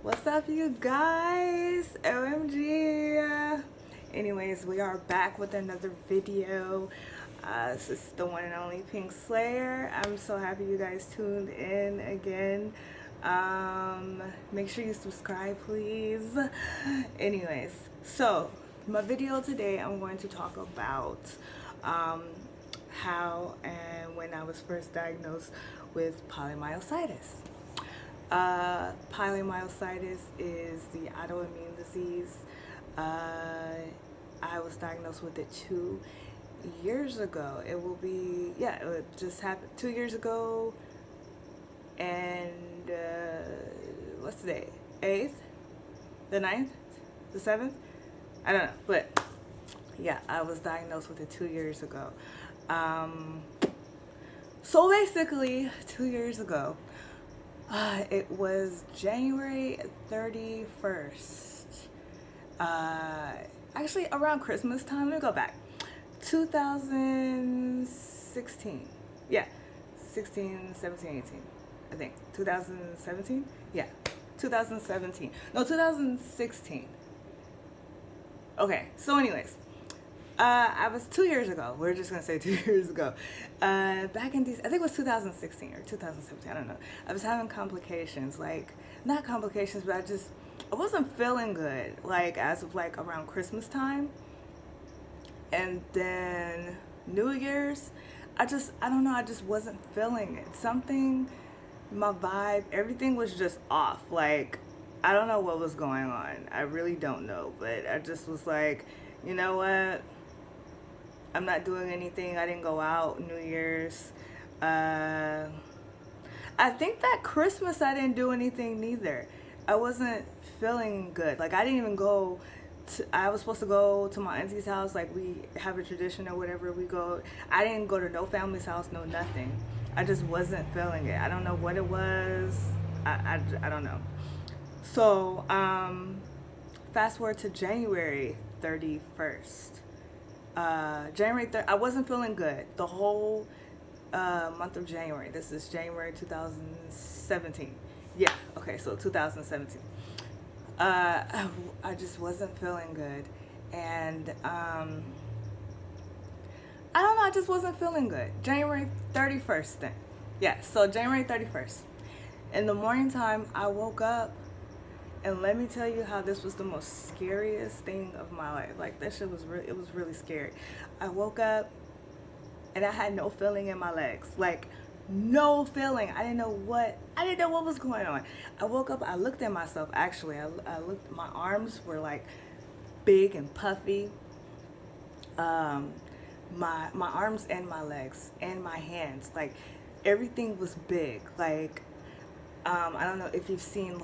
What's up, you guys? OMG. Anyways, we are back with another video. This is the one and only Pink Slayer. I'm so happy you guys tuned in again. Make sure you subscribe, please. Anyways, so my video today, I'm going to talk about how and when I was first diagnosed with polymyositis. Polymyositis is the autoimmune disease. I was diagnosed with it 2 years ago. It just happened 2 years ago. And what's today? 8th? The 9th? The 7th? I don't know. But yeah, I was diagnosed with it 2 years ago. So basically, 2 years ago, it was January 31st. Actually, around Christmas time. Let me go back. 2016. Yeah. 16, 17, 18. I think. 2017? Yeah. 2017. No, 2016. Okay. So anyways. I was 2 years ago. We're just gonna say 2 years ago. Back in I think it was 2016 or 2017. I don't know. I was having complications, not complications, but I wasn't feeling good. As of around Christmas time, and then New Year's, I don't know. I just wasn't feeling it. Something, my vibe, everything was just off. I don't know what was going on. I really don't know, but I just was like, you know what? I'm not doing anything. I didn't go out New Year's. I think that Christmas I didn't do anything neither. I wasn't feeling good. I didn't even go to, I was supposed to go to my auntie's house. We have a tradition or whatever. I didn't go to no family's house, no nothing. I just wasn't feeling it. I don't know what it was. I don't know. So, fast forward to January 31st. January 3rd, I wasn't feeling good the whole month of January. This is January 2017. Yeah, okay, so 2017. I just wasn't feeling good, and I don't know, I just wasn't feeling good. January 31st then. Yeah, so January 31st. In the morning time, I woke up, and let me tell you how this was the most scariest thing of my life. That shit was it was really scary. I woke up and I had no feeling in my legs. No feeling. I didn't know what was going on. I woke up, I looked at myself actually. I looked, my arms were big and puffy. My arms and my legs and my hands. Everything was big. I don't know if you've seen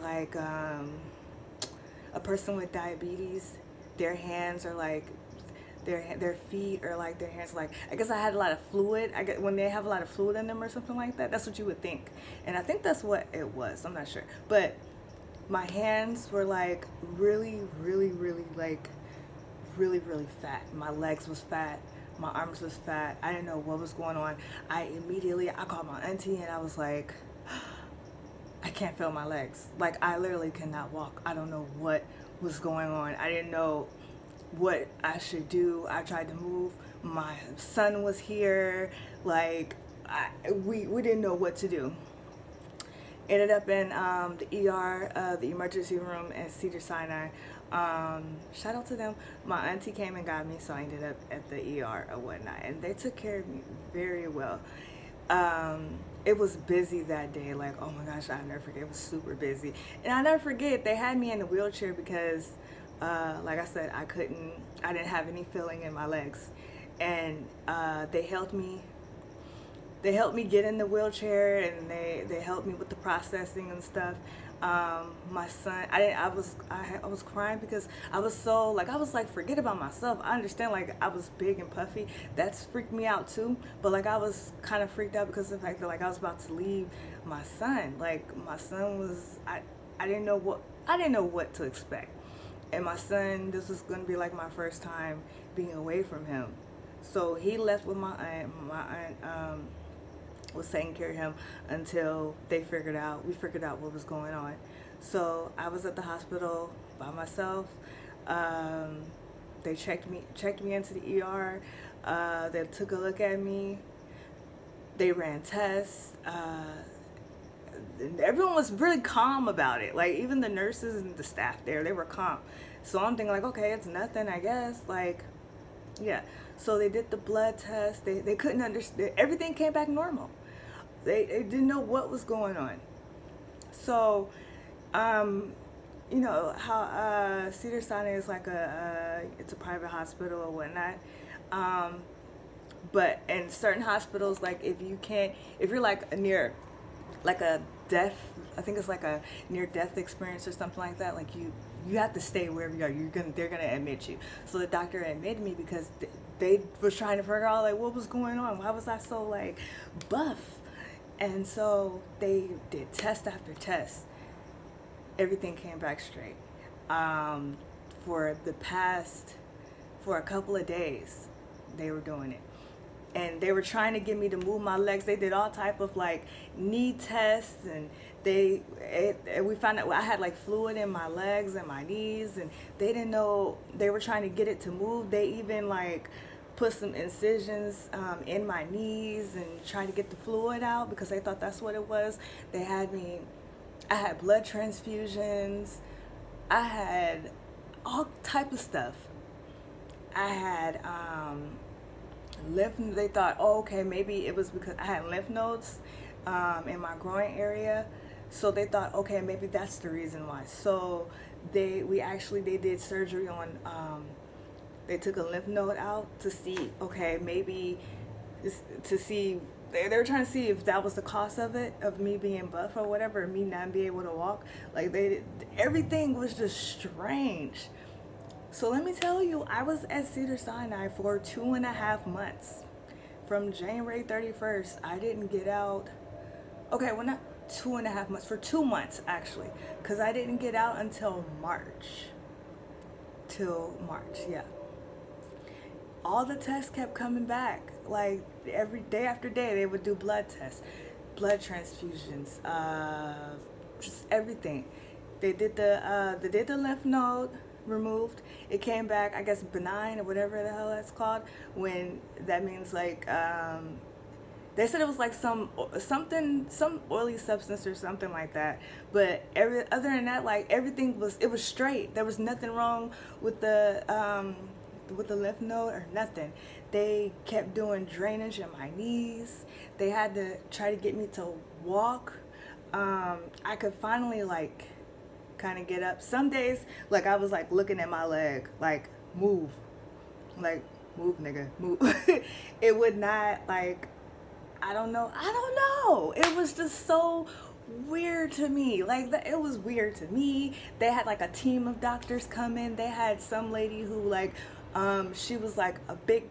a person with diabetes, their hands are their feet are their hands I guess I had a lot of fluid. I guess when they have a lot of fluid in them or something like that, that's what you would think. And I think that's what it was. I'm not sure. But my hands were really, really, really really, really fat. My legs was fat. My arms was fat. I didn't know what was going on. I called my auntie and I was like, I can't feel my legs. I literally cannot walk. I don't know what was going on. I didn't know what I should do. I tried to move. My son was here. We didn't know what to do. Ended up in the ER, the emergency room at Cedars-Sinai. Shout out to them. My auntie came and got me, so I ended up at the ER or whatnot. And they took care of me very well. It was busy that day. Oh my gosh, I'll never forget. It was super busy. And I'll never forget, they had me in a wheelchair because, like I said, I didn't have any feeling in my legs. And they helped me get in the wheelchair, and they helped me with the processing and stuff. My son, I was crying because I was so forget about myself. I understand I was big and puffy. That's freaked me out too. But I was kind of freaked out because of the fact that I was about to leave my son. My son was, I didn't know what to expect. And my son, this was gonna be my first time being away from him. So he left with my aunt. My aunt was taking care of him until we figured out what was going on. So I was at the hospital by myself. Um, they checked me into the ER. They took a look at me. They ran tests. Everyone was really calm about it. Like even the nurses and the staff there, they were calm. So I'm thinking like, okay, it's nothing, I guess. Like, yeah. So they did the blood test. They couldn't understand. Everything came back normal. They didn't know what was going on. So, you know how Cedars-Sinai is like it's a private hospital or whatnot. But in certain hospitals, like if you're like near like a death, I think it's like a near death experience or something like that, like you have to stay wherever you are. They're gonna admit you. So the doctor admitted me because they was trying to figure out like what was going on. Why was I so like buff? And so they did test after test. Everything came back straight. For a couple of days, they were doing it. And they were trying to get me to move my legs. They did all type of like knee tests, and we found out I had like fluid in my legs and my knees, and they didn't know. They were trying to get it to move. They even like put some incisions in my knees and trying to get the fluid out because they thought that's what it was. I had blood transfusions. I had all type of stuff. I had they thought, oh, okay, maybe it was because I had lymph nodes in my groin area. So they thought, okay, maybe that's the reason why. So they did surgery on, they took a lymph node out to see, okay, maybe they were trying to see if that was the cause of it, of me being buff or whatever, me not being able to walk. Like everything was just strange. So let me tell you, I was at Cedars-Sinai for 2.5 months. From January 31st, I didn't get out. Okay, well, not 2.5 months, for 2 months actually, because I didn't get out until March. Yeah. All the tests kept coming back. Like every day after day, they would do blood tests, blood transfusions, just everything. They did the lymph node removed. It came back, I guess, benign or whatever the hell that's called. When that means like they said it was like some oily substance or something like that. But other than that, like everything was straight. There was nothing wrong with the lymph node or nothing. They kept doing drainage in my knees. They had to try to get me to walk. I could finally like kind of get up. Some days, like I was like looking at my leg, like move, nigga, move. It would not, like, I don't know. It was just so weird to me. Like it was weird to me. They had like a team of doctors come in. They had some lady who like, she was like a big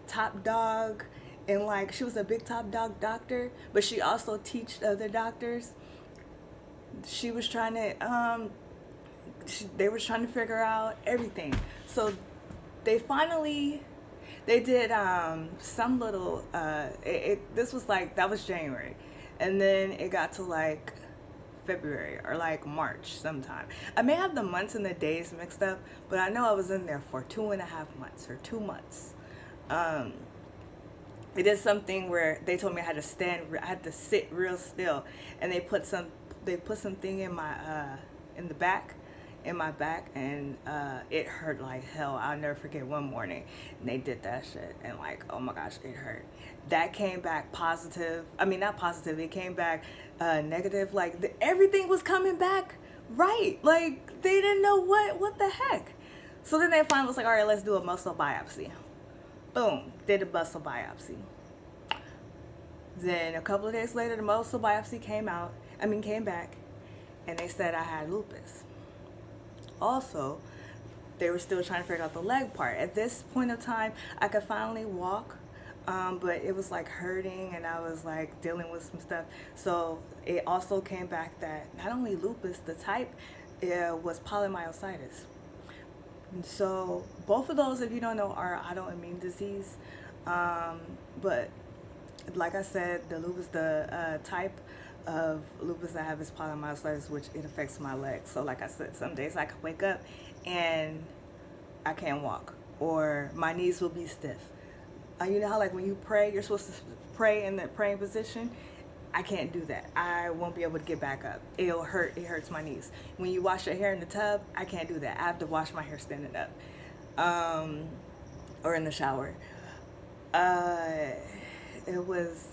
top dog, and like she was a big top dog doctor, but she also teached other doctors. She was trying to they were trying to figure out everything. So they did some little this was like, that was January, and then it got to like February or like March sometime. I may have the months and the days mixed up, but I know I was in there for 2.5 months or 2 months. They did something where they told me I had to sit real still, and they put something in my in my back, and it hurt like hell. I'll never forget one morning, and they did that shit, and like, oh my gosh, it hurt. That came back positive. I mean, not positive. It came back negative. Like everything was coming back right. Like they didn't know what the heck. So then they finally was like, all right, let's do a muscle biopsy. Boom, did a muscle biopsy. Then a couple of days later, the muscle biopsy came back, and they said I had lupus. Also, they were still trying to figure out the leg part. At this point of time, I could finally walk, but it was like hurting, and I was like dealing with some stuff. So it also came back that not only lupus, the type was polymyositis. So both of those, if you don't know, are autoimmune disease. But like I said, the lupus, the type, of lupus I have is polymyositis, which it affects my legs. So like I said, some days I can wake up and I can't walk, or my knees will be stiff. You know how like when you pray, you're supposed to pray in the praying position? I can't do that. I won't be able to get back up. It'll hurt. It hurts my knees. When you wash your hair in the tub, I can't do that. I have to wash my hair standing up, or in the shower. It was.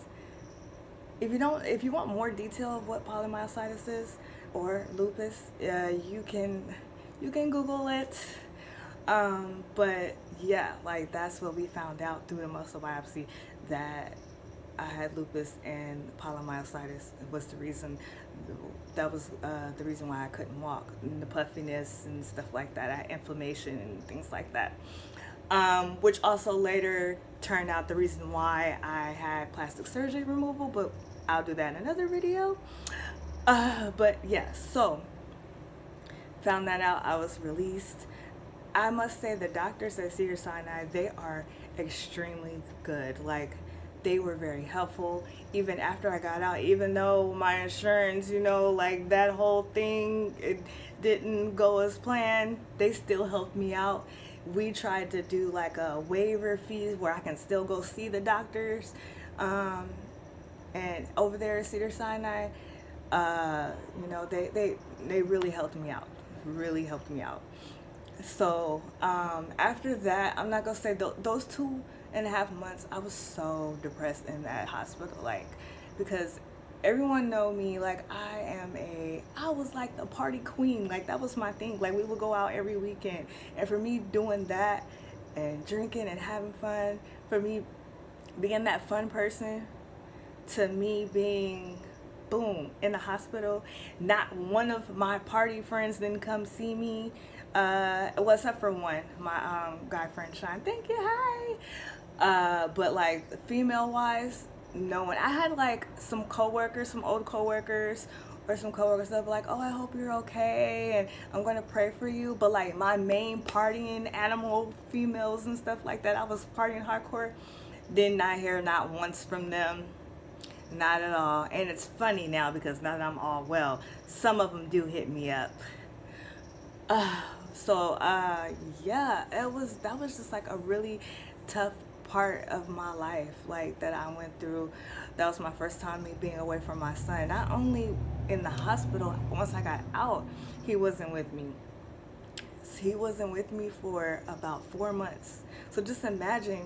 If you want more detail of what polymyositis is or lupus, you can Google it. But yeah, like that's what we found out through the muscle biopsy, that I had lupus, and polymyositis was the reason. That was the reason why I couldn't walk, and the puffiness and stuff like that. I had inflammation and things like that, which also later turned out the reason why I had plastic surgery removal. But I'll do that in another video. But yeah, so found that out. I was released. I must say the doctors at Cedars-Sinai, they are extremely good. Like, they were very helpful even after I got out, even though my insurance, like that whole thing, it didn't go as planned. They still helped me out. We tried to do like a waiver fees where I can still go see the doctors. And over there at Cedars-Sinai, they really helped me out. Really helped me out. So after that, I'm not gonna say those 2.5 months, I was so depressed in that hospital, like, because everyone know me, like I was like the party queen, like that was my thing. Like we would go out every weekend, and for me doing that and drinking and having fun, for me being that fun person, to me being boom in the hospital, not one of my party friends didn't come see me. Well, except for one, my guy friend Sean. Thank you, hi. But like female wise, no one. I had like some coworkers, some old coworkers, or some coworkers that were like, "Oh, I hope you're okay, and I'm gonna pray for you." But like my main partying animal females and stuff like that, I was partying hardcore. Did not hear not once from them. Not at all. And it's funny now because now that I'm all well, some of them do hit me up. Yeah, that was just like a really tough part of my life, like that I went through. That was my first time me being away from my son. Not only in the hospital, once I got out, he wasn't with me. He wasn't with me for about 4 months. So just imagine,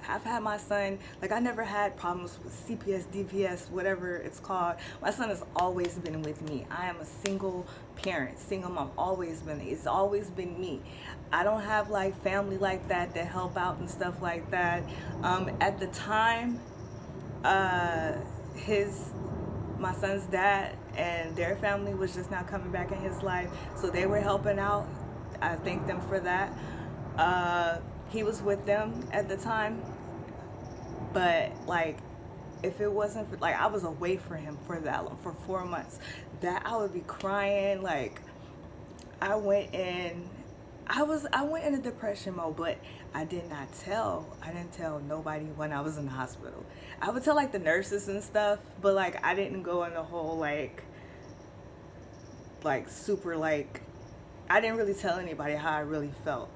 I've had my son, like I never had problems with CPS, DPS, whatever it's called. My son has always been with me. I am a single parent, single mom, it's always been me. I don't have like family like that help out and stuff like that. At the time, my son's dad and their family was just now coming back in his life, so they were helping out. I thank them for that. He was with them at the time, but like if it wasn't for, like I was away from him for that long, for 4 months, that I would be crying. Like I went in a depression mode, but I didn't tell nobody when I was in the hospital. I would tell like the nurses and stuff, but like I didn't go in the whole like super like, I didn't really tell anybody how I really felt.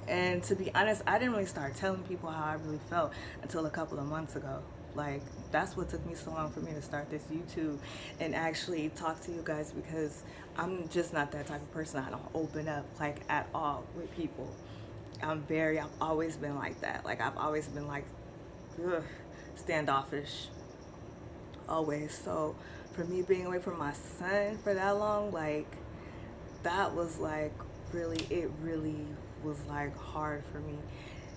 And to be honest, I didn't really start telling people how I really felt until a couple of months ago. Like that's what took me so long for me to start this YouTube and actually talk to you guys, because I'm just not that type of person. I don't open up like at all with people. I've always been like that. Like I've always been like standoffish, always. So for me being away from my son for that long, like that was like it really was like hard for me,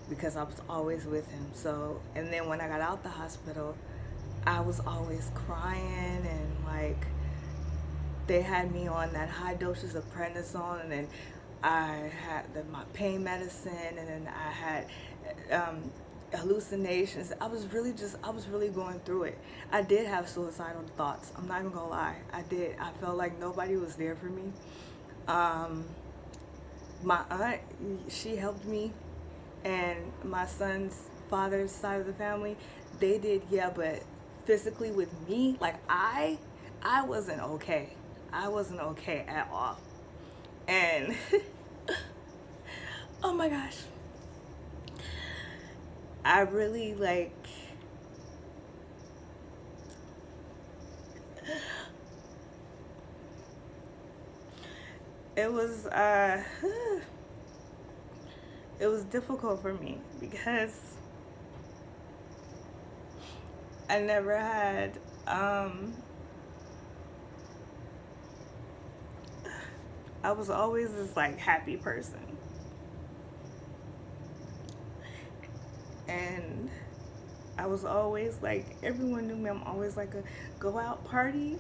because I was always with him. So, and then when I got out the hospital, I was always crying, and like they had me on that high doses of prednisone, and then I had my pain medicine, and then I had hallucinations. I was really going through it. I did have suicidal thoughts. I'm not even gonna lie. I did. I felt like nobody was there for me. My aunt, she helped me, and my son's father's side of the family, they did, yeah, but physically with me, like I wasn't okay. I wasn't okay at all. And oh my gosh, I really like, it was it was difficult for me because I never had I was always this like happy person, and I was always like, everyone knew me, I'm always like a go out party,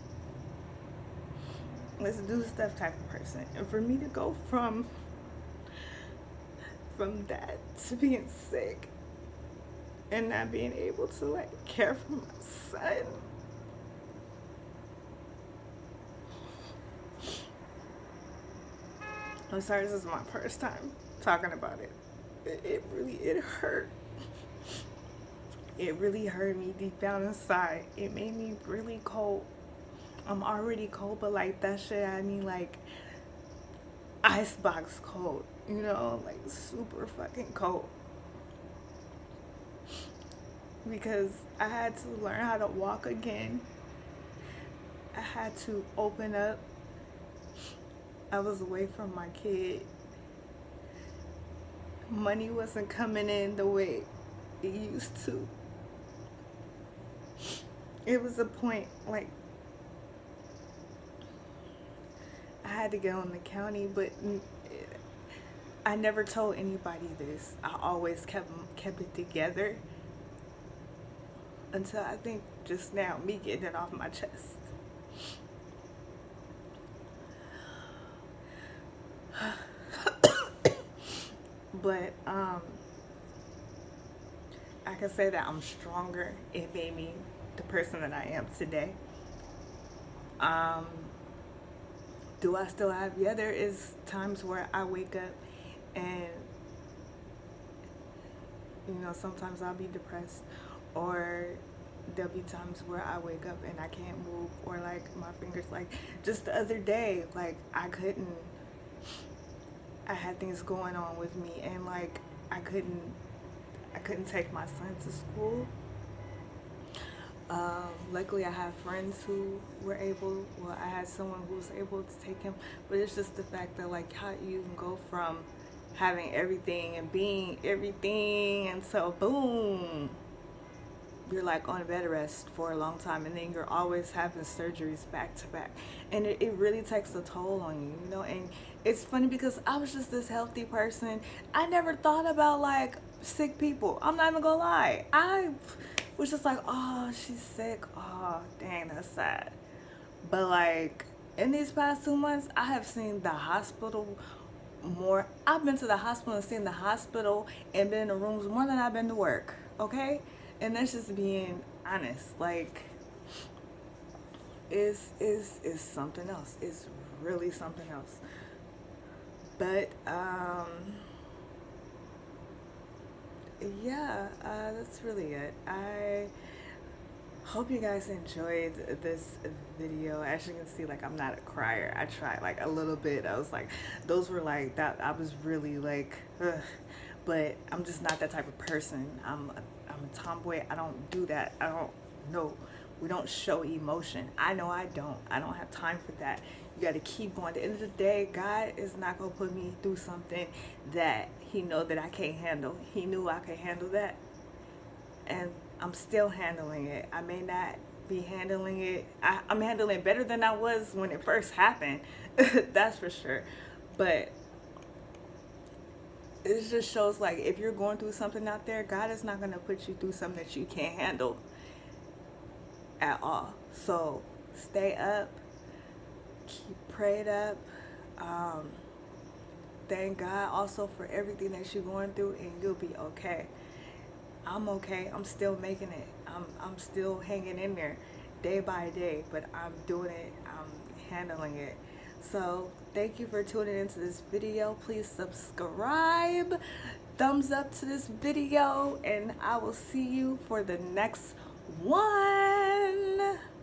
let's do stuff type of person. And for me to go from that to being sick and not being able to like care for my son, I'm sorry, this is my first time talking about it. It hurt. It really hurt me deep down inside. It made me really cold. I'm already cold, but like that shit had me like icebox cold, you know, like super fucking cold. Because I had to learn how to walk again. I had to open up. I was away from my kid. Money wasn't coming in the way it used to. It was a point like I had to go in the county, but I never told anybody this. I always kept it together until I think just now, me getting it off my chest. But I can say that I'm stronger. It made me the person that I am today. Do I still have, yeah, there is times where I wake up and, you know, sometimes I'll be depressed, or there'll be times where I wake up and I can't move, or like my fingers, like just the other day, like I had things going on with me, and like I couldn't take my son to school. Luckily I have friends who were able, well, I had someone who was able to take him, but it's just the fact that like how you can go from having everything and being everything until boom, you're like on bed rest for a long time, and then you're always having surgeries back to back, and it really takes a toll on you, you know. And it's funny because I was just this healthy person. I never thought about like sick people. I'm not even gonna lie. I was just like, oh, she's sick. Oh, dang, that's sad. But like in these past 2 months, I have seen the hospital more. I've been to the hospital and seen the hospital and been in the rooms more than I've been to work. Okay, and that's just being honest. Like, is something else. It's really something else. But yeah, that's really it. I hope you guys enjoyed this video. As you can see, like, I'm not a crier. I tried like a little bit. I was like, those were like that. I was really like, ugh. But I'm just not that type of person. I'm a tomboy. I don't do that. I don't know. We don't show emotion. I know I don't. I don't have time for that. You got to keep going. At the end of the day, God is not going to put me through something that he know that I can't handle. He knew I could handle that. And I'm still handling it. I may not be handling it. I'm handling it better than I was when it first happened. That's for sure. But it just shows, like, if you're going through something out there, God is not going to put you through something that you can't handle at all. So stay up, keep prayed up. Thank God also for everything that you're going through, and you'll be okay. I'm okay. I'm still making it. I'm still hanging in there day by day, but I'm doing it. I'm handling it. So thank you for tuning into this video. Please subscribe, thumbs up to this video, and I will see you for the next one.